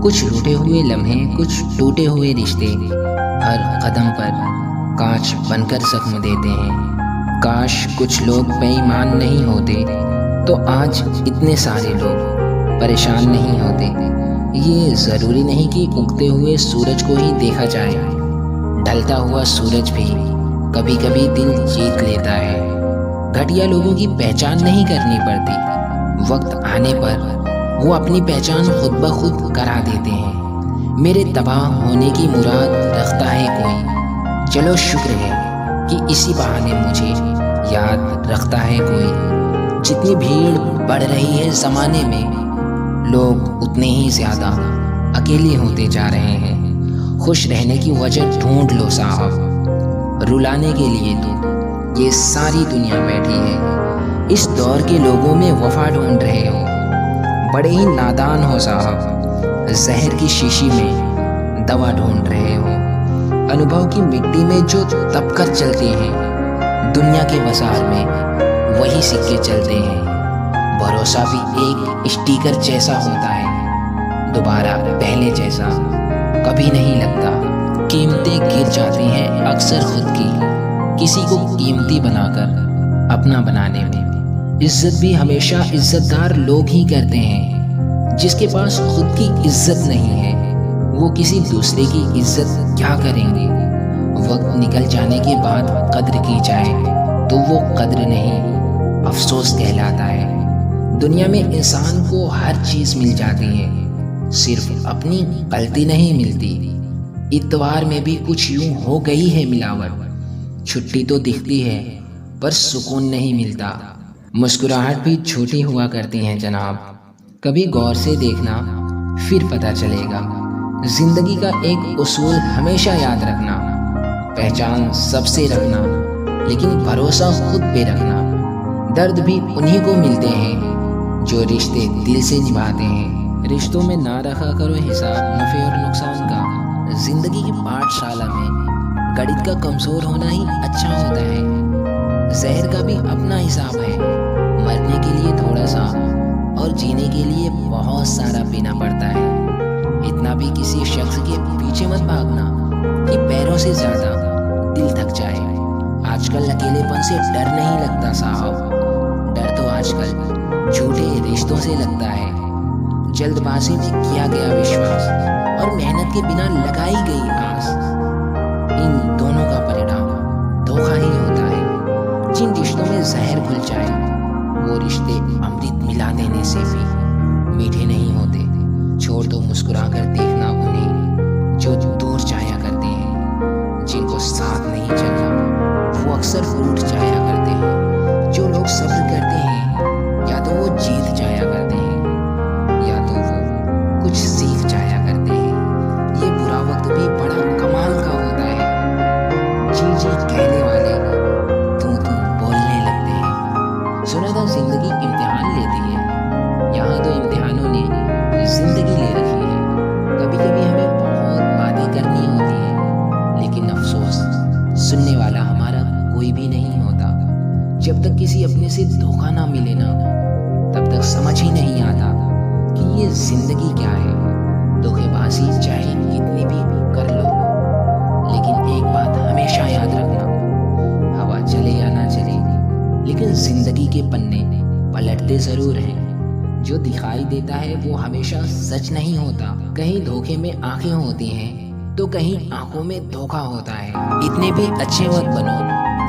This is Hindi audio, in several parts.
कुछ रूठे हुए लम्हे, कुछ टूटे हुए रिश्ते हर कदम पर कांच बनकर जख्म देते हैं। काश कुछ लोग बेईमान नहीं होते तो आज इतने सारे लोग परेशान नहीं होते। ये ज़रूरी नहीं कि उगते हुए सूरज को ही देखा जाए, ढलता हुआ सूरज भी कभी कभी दिल जीत लेता है। घटिया लोगों की पहचान नहीं करनी पड़ती, वक्त आने पर वो अपनी पहचान खुद ब खुद करा देते हैं। मेरे तबाह होने की मुराद रखता है कोई, चलो शुक्र है कि इसी बहाने मुझे याद रखता है कोई। जितनी भीड़ बढ़ रही है ज़माने में, लोग उतने ही ज़्यादा अकेले होते जा रहे हैं। खुश रहने की वजह ढूंढ लो साहब, रुलाने के लिए तो ये सारी दुनिया बैठी है। इस दौर के लोगों में वफा ढूंढ रहे हो, बड़े ही नादान हो साहब। जहर की शीशी में दवा ढूंढ रहे हो। अनुभव की मिट्टी में जो तप कर चलते हैं, दुनिया के बाजार में वही सिक्के चलते हैं। भरोसा भी एक स्टिकर जैसा होता है, दोबारा पहले जैसा कभी नहीं लगता। कीमतें गिर जाती हैं अक्सर खुद की, किसी को कीमती बनाकर अपना बनाने में। इज्जत भी हमेशा इज्जतदार लोग ही करते हैं। जिसके पास खुद की इज्जत नहीं है, वो किसी दूसरे की इज्जत क्या करेंगे। वक्त निकल जाने के बाद कद्र की जाए तो वो कद्र नहीं, अफसोस कहलाता है। दुनिया में इंसान को हर चीज़ मिल जाती है, सिर्फ अपनी गलती नहीं मिलती। इतवार में भी कुछ यूं हो गई है मिलावट। छुट्टी तो दिखती है पर सुकून नहीं मिलता। मुस्कुराहट भी छोटी हुआ करती हैं जनाब, कभी गौर से देखना फिर पता चलेगा। जिंदगी का एक उसूल हमेशा याद रखना, पहचान सबसे रखना लेकिन भरोसा खुद पे रखना। दर्द भी उन्हीं को मिलते हैं जो रिश्ते दिल से निभाते हैं। रिश्तों में ना रखा करो हिसाब नफ़े और नुकसान का। जिंदगी की पाठशाला में गणित का कमज़ोर होना ही अच्छा होता है। जहर का भी अपना हिसाब है, मरने के लिए थोड़ा सा और जीने के लिए बहुत सारा पीना पड़ता है। इतना भी किसी शख्स के पीछे मत भागना कि पैरों से ज़्यादा दिल थक जाए। आजकल अकेलेपन से डर नहीं लगता साहब, डर तो आजकल झूठे रिश्तों से लगता है। जल्दबाजी में किया गया विश्वास और मेहनत के बिना लगाई गई आस, इन दोनों का परिणाम धोखा ही होता है। जिन रिश्तों में जहर घुल जाए, वो रिश्ते अमृत मिला देने से भी मीठे नहीं होते। छोड़ दो मुस्कुरा कर देखना उन्हें जो दूर जाया करते हैं। जिनको साथ नहीं चलना वो अक्सर रूठ जाया करते हैं। जो लोग सब्र करते हैं, या तो वो जीत जाया करते हैं या तो वो कुछ सीख जाया करते हैं। ये बुरा वक्त भी बड़ा कमाल का होता है। जी जी कहने वाले तू बोलने लगते हैं। सुना था जिंदगी इम्तिहान लेती है, यहाँ तो इम्तिहानों ने जिंदगी ले रखी है। कभी कभी हमें बहुत बातें करनी होती है, लेकिन अफसोस सुनने वाला हमारा कोई भी नहीं होता। जब तक किसी अपने से धोखा ना मिले ना, तब तक समझ ही नहीं आता कि ये जिंदगी क्या है। धोखेबाजी चाहे कितनी भी कर लो, लेकिन एक बात हमेशा याद रखना, हवा चले या ना चले, लेकिन जिंदगी के पन्ने पलटते जरूर हैं। जो दिखाई देता है वो हमेशा सच नहीं होता। कहीं धोखे में आंखें होती हैं तो कहीं आंखों में धोखा होता है। इतने भी अच्छे मत बनो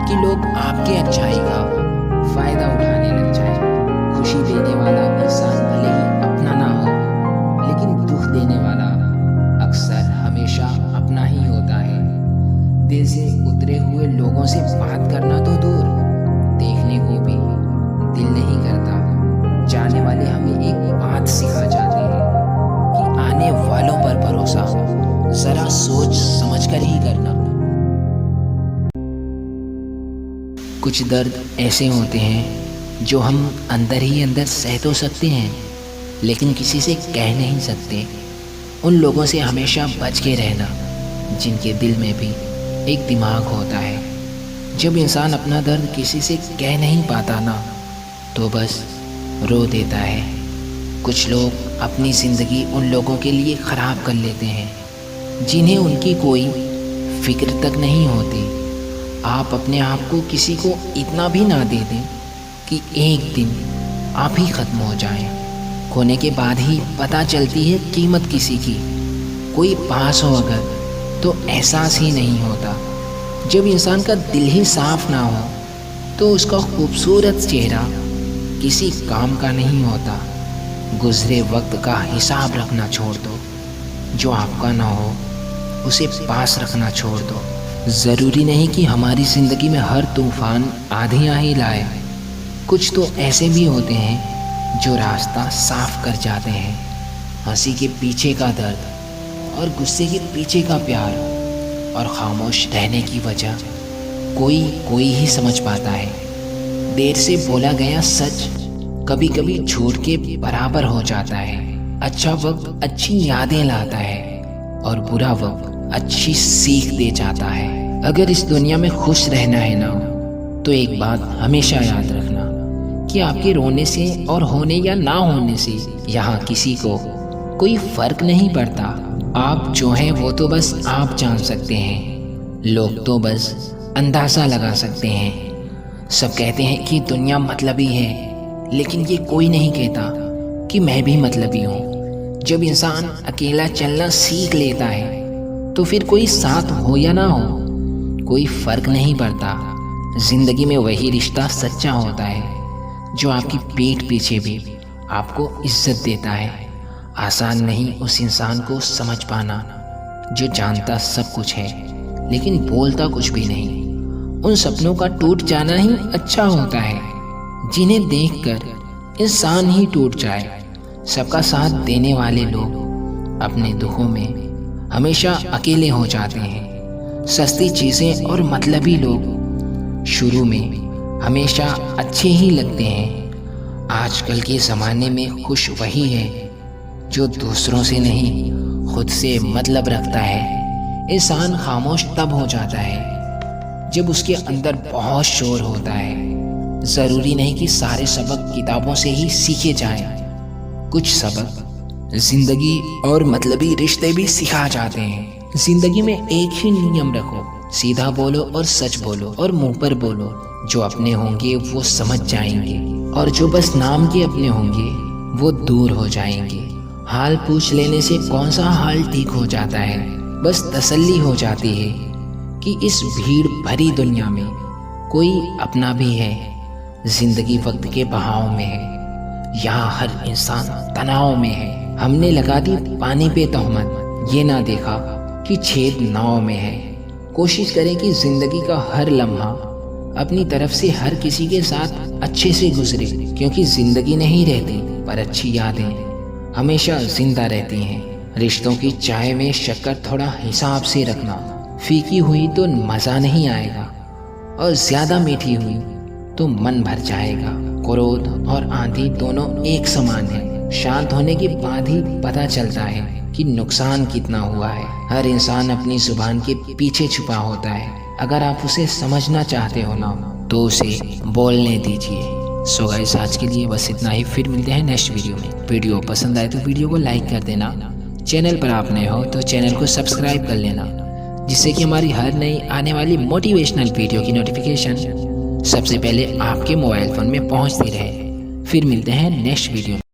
कि लोग आपके अच्छाई का फायदा उठाने लग जाए। खुशी देने वाला इंसान भले ही अपना ना हो, लेकिन दुख देने वाला अक्सर हमेशा अपना ही होता है। दिल से उतरे हुए लोगों से बात करना तो दूर, देखने को भी दिल नहीं करता। जाने वाले हमें एक बात सिखा जाते हैं कि आने वालों पर भरोसा जरा सोच समझ कर ही करना। कुछ दर्द ऐसे होते हैं जो हम अंदर ही अंदर सह तो सकते हैं, लेकिन किसी से कह नहीं सकते। उन लोगों से हमेशा बच के रहना जिनके दिल में भी एक दिमाग होता है। जब इंसान अपना दर्द किसी से कह नहीं पाता ना, तो बस रो देता है। कुछ लोग अपनी ज़िंदगी उन लोगों के लिए ख़राब कर लेते हैं जिन्हें उनकी कोई फिक्र तक नहीं होती। आप अपने आप को किसी को इतना भी ना दे दें कि एक दिन आप ही ख़त्म हो जाएं। खोने के बाद ही पता चलती है कीमत किसी की। कोई पास हो अगर तो एहसास ही नहीं होता। जब इंसान का दिल ही साफ ना हो तो उसका खूबसूरत चेहरा किसी काम का नहीं होता। गुजरे वक्त का हिसाब रखना छोड़ दो, जो आपका ना हो उसे पास रखना छोड़ दो। ज़रूरी नहीं कि हमारी ज़िंदगी में हर तूफ़ान आंधियाँ ही लाए। कुछ तो ऐसे भी होते हैं जो रास्ता साफ कर जाते हैं। हंसी के पीछे का दर्द और गुस्से के पीछे का प्यार और खामोश रहने की वजह कोई ही समझ पाता है। देर से बोला गया सच कभी कभी झूठ के बराबर हो जाता है। अच्छा वक्त अच्छी यादें लाता है और बुरा वक्त अच्छी सीख दे जाता है। अगर इस दुनिया में खुश रहना है ना तो एक बात हमेशा याद रखना कि आपके रोने से और होने या ना होने से यहाँ किसी को कोई फर्क नहीं पड़ता। आप जो हैं वो तो बस आप जान सकते हैं, लोग तो बस अंदाज़ा लगा सकते हैं। सब कहते हैं कि दुनिया मतलबी है, लेकिन ये कोई नहीं कहता कि मैं भी मतलबी हूँ। जब इंसान अकेला चलना सीख लेता है तो फिर कोई साथ हो या ना हो कोई फ़र्क नहीं पड़ता। ज़िंदगी में वही रिश्ता सच्चा होता है जो आपकी पीठ पीछे भी आपको इज्जत देता है। आसान नहीं उस इंसान को समझ पाना जो जानता सब कुछ है लेकिन बोलता कुछ भी नहीं। उन सपनों का टूट जाना ही अच्छा होता है जिन्हें देखकर इंसान ही टूट जाए। सबका साथ देने वाले लोग अपने दुखों में हमेशा अकेले हो जाते हैं। सस्ती चीज़ें और मतलबी लोग शुरू में हमेशा अच्छे ही लगते हैं। आजकल के ज़माने में खुश वही है जो दूसरों से नहीं खुद से मतलब रखता है। इंसान खामोश तब हो जाता है जब उसके अंदर बहुत शोर होता है। ज़रूरी नहीं कि सारे सबक किताबों से ही सीखे जाएं। कुछ सबक ज़िंदगी और मतलबी रिश्ते भी सिखा जाते हैं। ज़िंदगी में एक ही नियम रखो, सीधा बोलो और सच बोलो और मुंह पर बोलो। जो अपने होंगे वो समझ जाएंगे और जो बस नाम के अपने होंगे वो दूर हो जाएंगे। हाल पूछ लेने से कौन सा हाल ठीक हो जाता है। बस तसल्ली हो जाती है कि इस भीड़ भरी दुनिया में कोई अपना भी है। जिंदगी वक्त के बहाव में है, यहाँ हर इंसान तनाव में है। हमने लगा दी पानी पे तहमत, ये ना देखा कि छेद नाव में है। कोशिश करें कि जिंदगी का हर लम्हा अपनी तरफ से हर किसी के साथ अच्छे से गुजरे, क्योंकि जिंदगी नहीं रहती पर अच्छी यादें हमेशा जिंदा रहती हैं। रिश्तों की चाय में शक्कर थोड़ा हिसाब से रखना, फीकी हुई तो मज़ा नहीं आएगा और ज़्यादा मीठी हुई तो मन भर जाएगा। क्रोध और आंधी दोनों एक समान है। शांत होने के बाद ही पता चलता है कि नुकसान कितना हुआ है। हर इंसान अपनी जुबान के पीछे छुपा होता है। अगर आप उसे समझना चाहते हो ना तो उसे बोलने दीजिए। सो गाइस, आज के लिए बस इतना ही। फिर मिलते हैं नेक्स्ट वीडियो में। वीडियो पसंद आए तो वीडियो को लाइक कर देना। चैनल पर आप नए हो तो चैनल को सब्सक्राइब कर लेना, जिससे कि हमारी हर नई आने वाली मोटिवेशनल वीडियो की नोटिफिकेशन सबसे पहले आपके मोबाइल फ़ोन में पहुंचती रहे। फिर मिलते हैं नेक्स्ट वीडियो में।